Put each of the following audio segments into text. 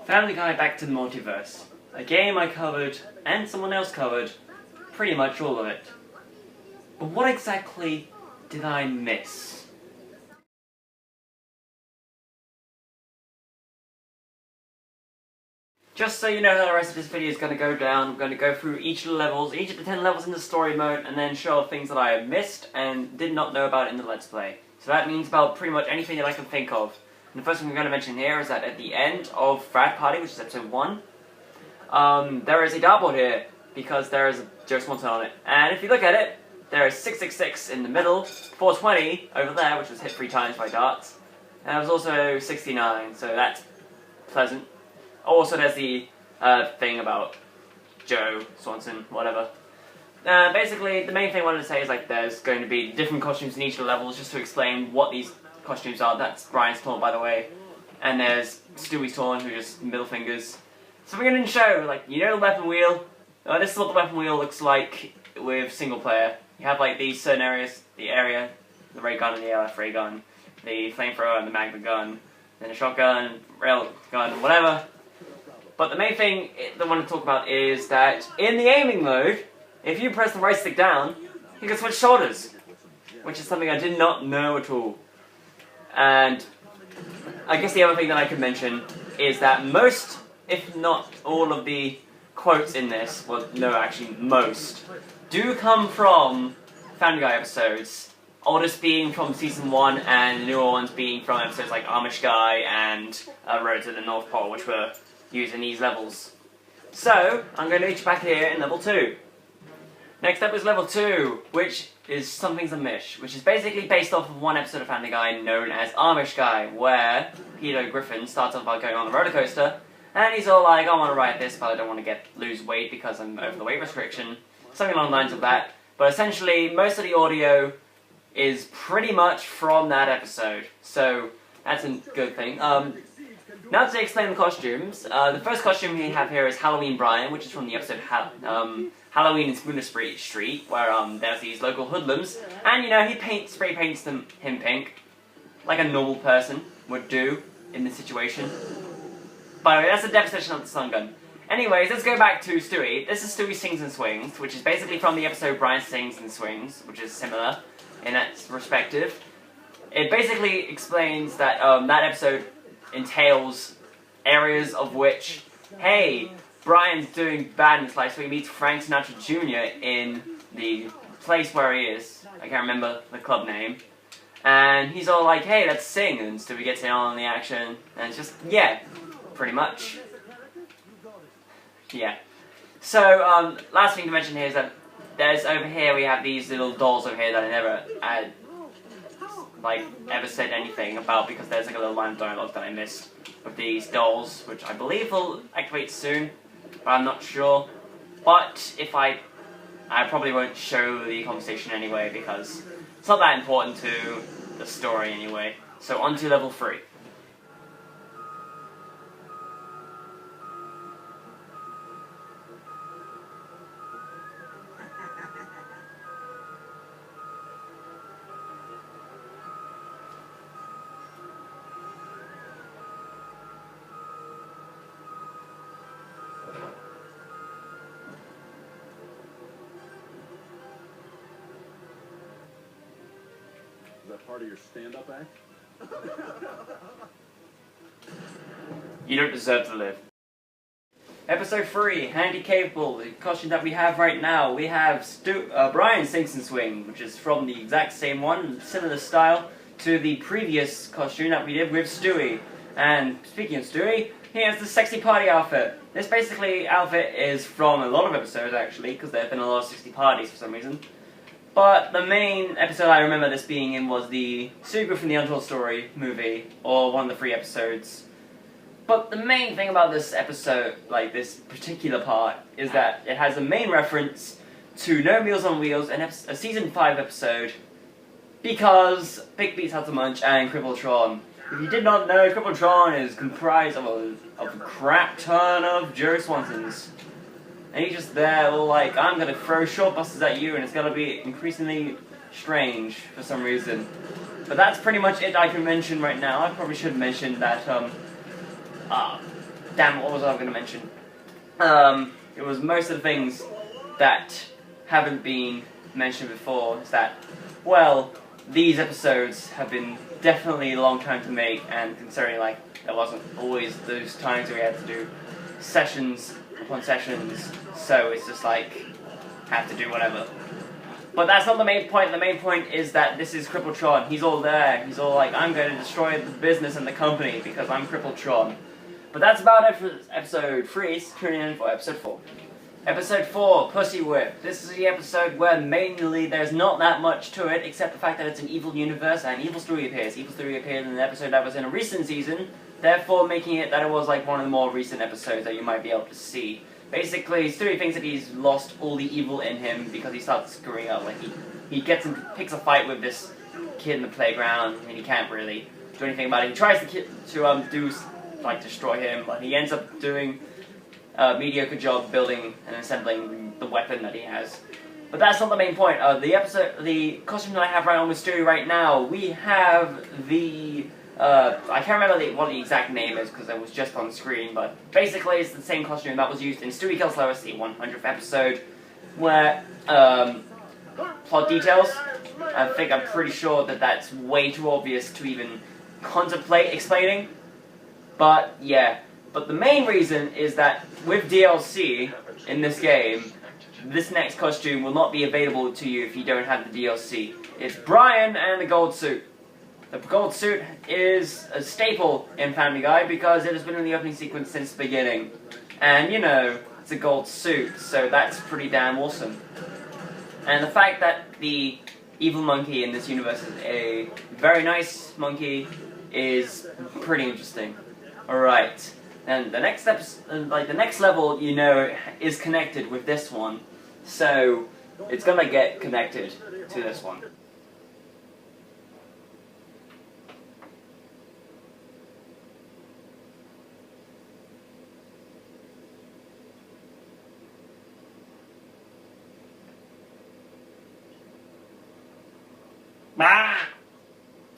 Family Guy Back to the Multiverse. A game I covered, and someone else covered, pretty much all of it. But what exactly did I miss? Just so you know how the rest of this video is going to go down, I'm going to go through each of the levels, each of the 10 levels in the story mode, and then show off things that I missed and did not know about in the Let's Play. So that means about pretty much anything that I can think of. And the first thing I'm going to mention here is that at the end of Frat Party, which is episode 1, there is a dartboard here, because there is a Joe Swanson on it. And if you look at it, there is 666 in the middle, 420 over there, which was hit 3 times by darts, and there was also 69, so that's pleasant. Also, there's the thing about Joe Swanson, whatever. Basically, the main thing I wanted to say is like there's going to be different costumes in each of the levels, just to explain what these costumes are. That's Brian's taunt, by the way. And there's Stewie's taunt, who just middle fingers. So we're going to show, like, you know the weapon wheel? This is what the weapon wheel looks like with single player. You have like these certain areas, the ray gun and the ALF ray gun, the flamethrower and the magma gun, then a shotgun, rail gun, whatever. But the main thing that I want to talk about is that in the aiming mode, if you press the right stick down, you can switch shoulders, which is something I did not know at all. And I guess the other thing that I could mention is that most, if not all of the quotes in this, well, no, actually most, do come from Family Guy episodes. Oldest being from season 1, and the newer ones being from episodes like Amish Guy and Road to the North Pole, which were used in these levels. So, I'm going to reach back here in level 2. Next up is level 2, which is Something's Amish, which is basically based off of one episode of Family Guy known as Amish Guy, where Peter Griffin starts off by going on a roller coaster, and he's all like, I want to ride this, but I don't want to lose weight because I'm over the weight restriction. Something along the lines of that. But essentially, most of the audio is pretty much from that episode. So, that's a good thing. Now to explain the costumes, the first costume we have here is Halloween Brian, which is from the episode Halloween in Spooner Street, where there's these local hoodlums, and you know, he spray paints him pink, like a normal person would do in this situation. By the way, that's the devastation of the stun gun. Anyways, let's go back to Stewie. This is Stewie Sings and Swings, which is basically from the episode Brian Sings and Swings, which is similar in that respective. It basically explains that that episode entails areas of which, hey, Brian's doing bad in his life, so he meets Frank Sinatra Jr. in the place where he is. I can't remember the club name. And he's all like, hey, let's sing, and Stewie gets in on the action, and it's just, yeah, pretty much. Yeah. So, last thing to mention here is that there's over here we have these little dolls over here that I never ever said anything about, because there's like a little line of dialogue that I missed with these dolls, which I believe will activate soon, but I'm not sure. But if I probably won't show the conversation anyway, because it's not that important to the story anyway. So on to level 3. Is that part of your stand-up act? You don't deserve to live. Episode 3, Handi Capable. The costume that we have right now, we have Brian Sings and Swing, which is from the exact same one, similar style to the previous costume that we did with Stewie. And speaking of Stewie, he has the sexy party outfit. This basically outfit is from a lot of episodes actually, because there have been a lot of sexy parties for some reason. But the main episode I remember this being in was the sequel from the Untold Story movie, or one of the 3 episodes. But the main thing about this episode, like this particular part, is that it has a main reference to No Meals on Wheels, a season 5 episode, because Big Beats Had to Munch and Crippletron. If you did not know, Crippletron is comprised of a crap ton of Joe Swansons. And he's just there, all like, I'm gonna throw short busters at you, and it's gonna be increasingly strange for some reason. But that's pretty much it I can mention right now. I probably should mention that, damn, what was I going to mention? It was most of the things that haven't been mentioned before, is that, well, these episodes have been definitely a long time to make, and considering, like, there wasn't always those times where we had to do sessions upon sessions, so it's just like, have to do whatever. But that's not the main point. The main point is that this is Crippletron. He's all there. He's all like, I'm going to destroy the business and the company because I'm Crippletron. But that's about it for episode 3. Tuning in for episode 4. Episode 4, Pussy Whip. This is the episode where mainly there's not that much to it, except the fact that it's an evil universe and Evil Stewie appears. Evil Stewie appeared in an episode that was in a recent season, therefore making it that it was like one of the more recent episodes that you might be able to see. Basically, Stewie thinks that he's lost all the evil in him because he starts screwing up. Like he picks a fight with this kid in the playground, and he can't really do anything about it. He tries to destroy him, but he ends up doing a mediocre job building and assembling the weapon that he has. But that's not the main point. The costume that I have right on with Stewie right now, we have the I can't remember what the exact name is because it was just on screen, but basically it's the same costume that was used in Stewie Kills Lois, the 100th episode, where, plot details, I'm pretty sure that that's way too obvious to even contemplate explaining, but yeah. But the main reason is that with DLC in this game, this next costume will not be available to you if you don't have the DLC. It's Brian and the gold suit. The gold suit is a staple in Family Guy because it has been in the opening sequence since the beginning. And, you know, it's a gold suit, so that's pretty damn awesome. And the fact that the evil monkey in this universe is a very nice monkey is pretty interesting. Alright, and the next the next level, you know, is connected with this one. So, it's gonna get connected to this one. Ah!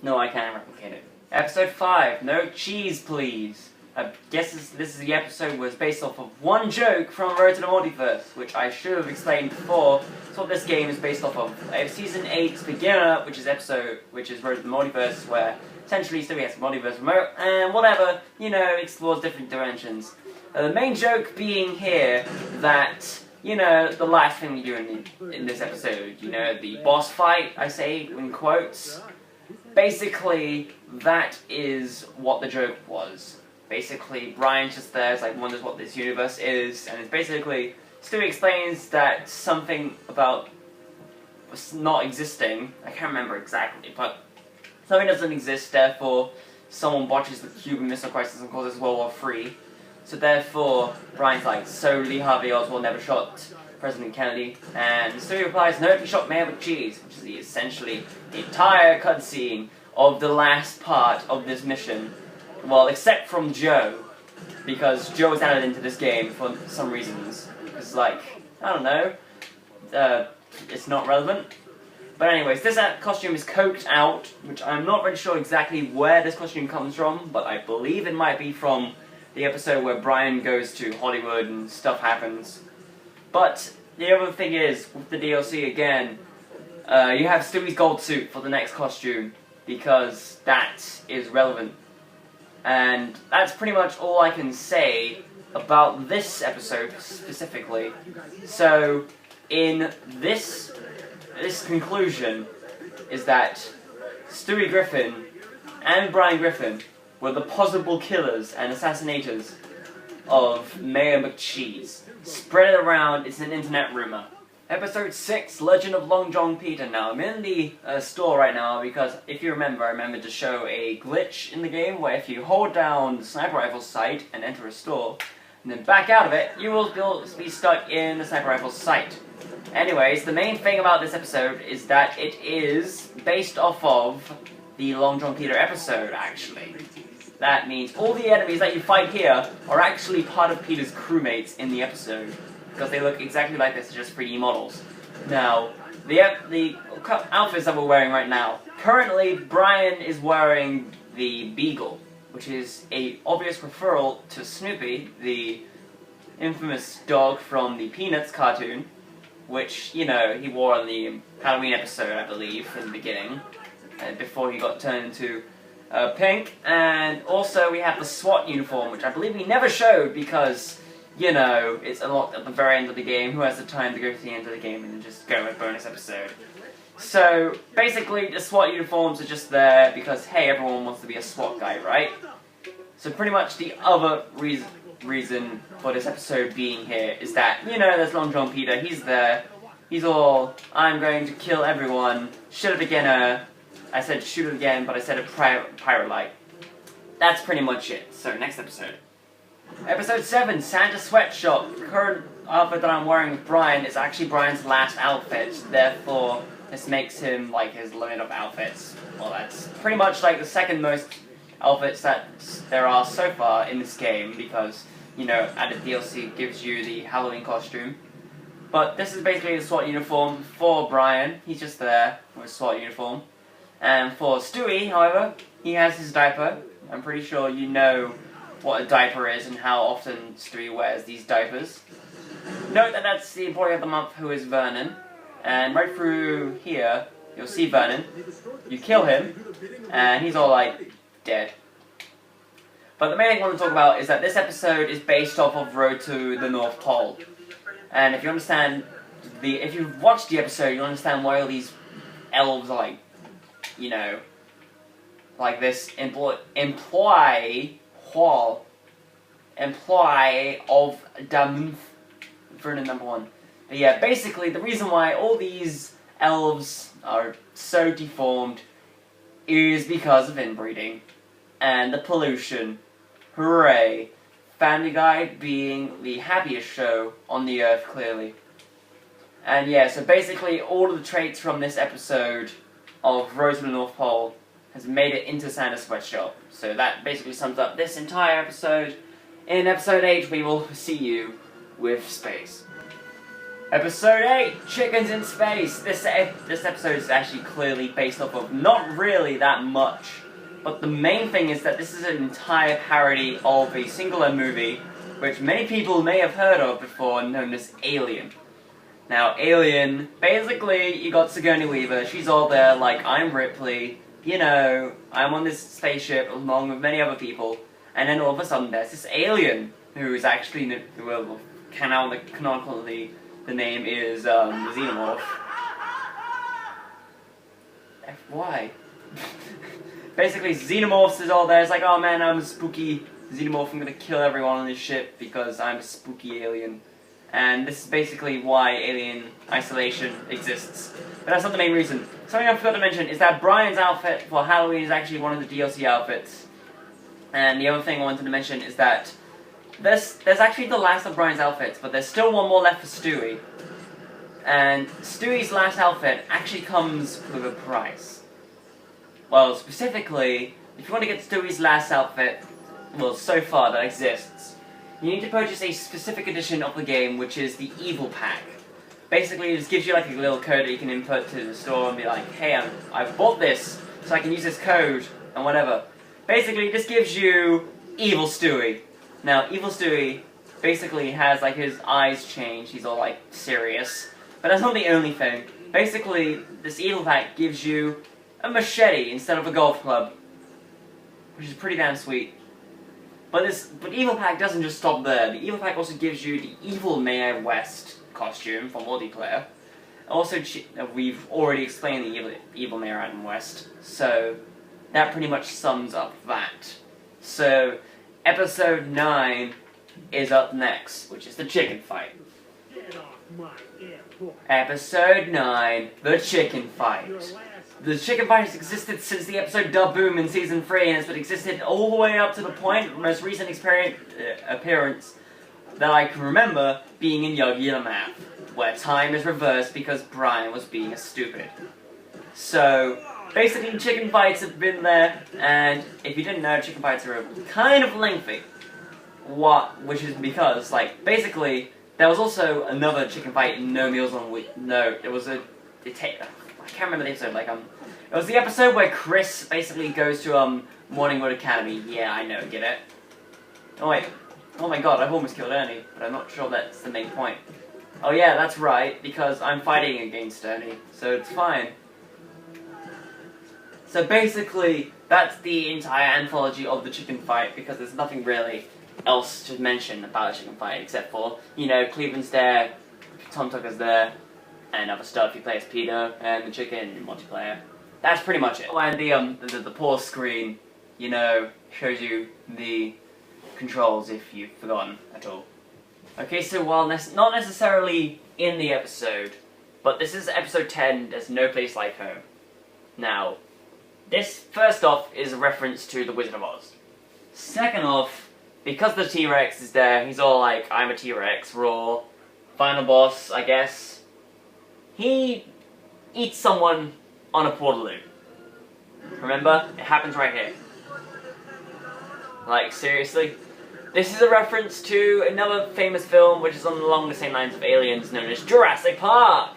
No, I can't replicate it. Episode 5, No Cheese Please. I guess this is the episode was based off of one joke from Road to the Multiverse, which I should have explained before. That's what this game is based off of. Season 8's beginner, which is Road to the Multiverse, where essentially Stewie has a multiverse remote, and whatever, you know, explores different dimensions. The main joke being here that, you know, the last thing we do in this episode, you know, the boss fight, I say in quotes. Basically, that is what the joke was. Basically, Brian just there, like, wonders what this universe is, and it's basically, Stewie explains that something about not existing, I can't remember exactly, but something doesn't exist, therefore, someone botches the Cuban Missile Crisis and causes World War III. So therefore, Brian's like, so Lee Harvey Oswald never shot President Kennedy, and Stewie replies, no, he shot Mayor McCheese, which is essentially the entire cutscene of the last part of this mission. Well, except from Joe, because Joe was added into this game for some reasons. It's like, I don't know, it's not relevant. But anyways, this costume is coked out, which I'm not really sure exactly where this costume comes from, but I believe it might be from the episode where Brian goes to Hollywood and stuff happens. But the other thing is, with the DLC again, you have Stewie's gold suit for the next costume, because that is relevant. And that's pretty much all I can say about this episode specifically. So, in this conclusion is that Stewie Griffin and Brian Griffin were the possible killers and assassinators of Mayor McCheese. Spread it around, it's an internet rumor. Episode 6, Legend of Long John Peter. Now, I'm in the store right now because, if you remember, I remembered to show a glitch in the game where if you hold down the sniper rifle sight and enter a store, and then back out of it, you will be stuck in the sniper rifle sight. Anyways, the main thing about this episode is that it is based off of the Long John Peter episode, actually. That means all the enemies that you fight here are actually part of Peter's crewmates in the episode, because they look exactly like this, just 3D models. Now, the outfits that we're wearing right now. Currently, Brian is wearing the Beagle, which is a obvious referral to Snoopy, the infamous dog from the Peanuts cartoon, which, you know, he wore on the Halloween episode, I believe, in the beginning, before he got turned into pink. And also we have the SWAT uniform, which I believe we never showed because, you know, it's unlocked at the very end of the game. Who has the time to go to the end of the game and then just go with bonus episode? So, basically, the SWAT uniforms are just there because, hey, everyone wants to be a SWAT guy, right? So pretty much the other reason for this episode being here is that, you know, there's Long John Peter, he's there, he's all, I'm going to kill everyone, shoot a beginner, I said shoot it again, but I said a pirate light. That's pretty much it. So, next episode. Episode 7, Santa Sweatshop. The current outfit that I'm wearing with Brian is actually Brian's last outfit, therefore this makes him like his limit of outfits. Well, that's pretty much like the second most outfits that there are so far in this game because, you know, added DLC gives you the Halloween costume. But this is basically the SWAT uniform for Brian. He's just there with a SWAT uniform. And for Stewie, however, he has his diaper. I'm pretty sure you know what a diaper is and how often Stewie wears these diapers. Note that that's the employee of the month, who is Vernon. And right through here, you'll see Vernon. You kill him, and he's all like, dead. But the main thing I want to talk about is that this episode is based off of Road to the North Pole. And if you understand if you've watched the episode, you'll understand why all these elves are like, you know, like this employee of the Vernon number 1. But yeah, basically the reason why all these elves are so deformed is because of inbreeding and the pollution. Hooray! Family Guy being the happiest show on the earth, clearly. And yeah, so basically all of the traits from this episode of Road to the North Pole has made it into Santa's Sweatshop. So that basically sums up this entire episode. In episode 8, we will see you with space. Episode 8, Chickens in Space. This episode is actually clearly based off of not really that much. But the main thing is that this is an entire parody of a singular movie, which many people may have heard of before, known as Alien. Now, Alien, basically, you got Sigourney Weaver, she's all there like, I'm Ripley, you know, I'm on this spaceship along with many other people, and then all of a sudden there's this alien, who is actually, well, canonically, the name is, Xenomorph. Why? Basically, Xenomorphs is all there, it's like, oh man, I'm a spooky Xenomorph, I'm gonna kill everyone on this ship because I'm a spooky alien. And this is basically why Alien Isolation exists. But that's not the main reason. Something I forgot to mention is that Brian's outfit for Halloween is actually one of the DLC outfits. And the other thing I wanted to mention is that there's actually the last of Brian's outfits, but there's still one more left for Stewie. And Stewie's last outfit actually comes with a price. Well, specifically, if you want to get Stewie's last outfit, well, so far that exists, you need to purchase a specific edition of the game, which is the Evil Pack. Basically, it just gives you like a little code that you can input to the store and be like, hey, I've bought this, so I can use this code, and whatever. Basically, this gives you Evil Stewie. Now, Evil Stewie basically has like his eyes change, he's all like serious. But that's not the only thing. Basically, this Evil Pack gives you a machete instead of a golf club, which is pretty damn sweet. But Evil Pack doesn't just stop there. The Evil Pack also gives you the Evil Mayor West costume for multiplayer. Also, we've already explained the Evil Mayor Adam West, so that pretty much sums up that. So, episode 9 is up next, which is the chicken fight. Episode 9, the chicken fight. The chicken fight has existed since the episode Dub Boom in Season 3, and has been existed all the way up to the point, the most recent appearance that I can remember being in Yogi the Map, where time is reversed because Brian was being a stupid. So, basically chicken fights have been there, and if you didn't know, chicken fights are kind of lengthy. Which is because, like, basically, there was also another chicken fight in No Meals on Wheels. No, it was I can't remember the episode, like, It was the episode where Chris basically goes to Morningwood Academy. Yeah, I know, get it? Oh wait. Oh my god, I've almost killed Ernie, but I'm not sure that's the main point. Oh yeah, that's right, because I'm fighting against Ernie, so it's fine. So basically, that's the entire anthology of the chicken fight, because there's nothing really else to mention about a chicken fight, except for, you know, Cleveland's there, Tom Tucker's there, and other stuff. He plays Peter and the chicken in multiplayer. That's pretty much it. Oh, and the pause screen, you know, shows you the controls if you've forgotten at all. Okay, so while not necessarily in the episode, but this is episode 10, There's No Place Like Home. Now, this, first off, is a reference to The Wizard of Oz. Second off, because the T-Rex is there, he's all like, I'm a T-Rex, raw. Final boss, I guess. He eats someone on a Portaloo. Remember? It happens right here. Like, seriously? This is a reference to another famous film which is along the same lines of aliens, known as Jurassic Park!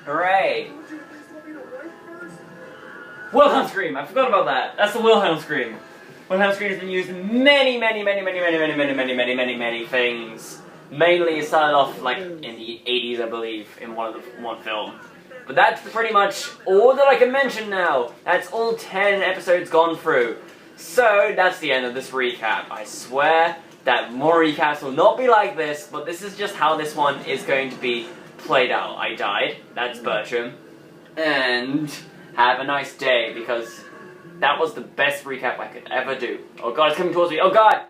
Hooray! Wilhelm scream! I forgot about that. That's the Wilhelm scream. Wilhelm scream has been used in many things. Mainly it started off like in the 80s, I believe, in one film. But that's pretty much all that I can mention now. That's all 10 episodes gone through. So that's the end of this recap. I swear that more recaps will not be like this, but this is just how this one is going to be played out. I died. That's Bertram. And have a nice day, because that was the best recap I could ever do. Oh god, it's coming towards me. Oh god!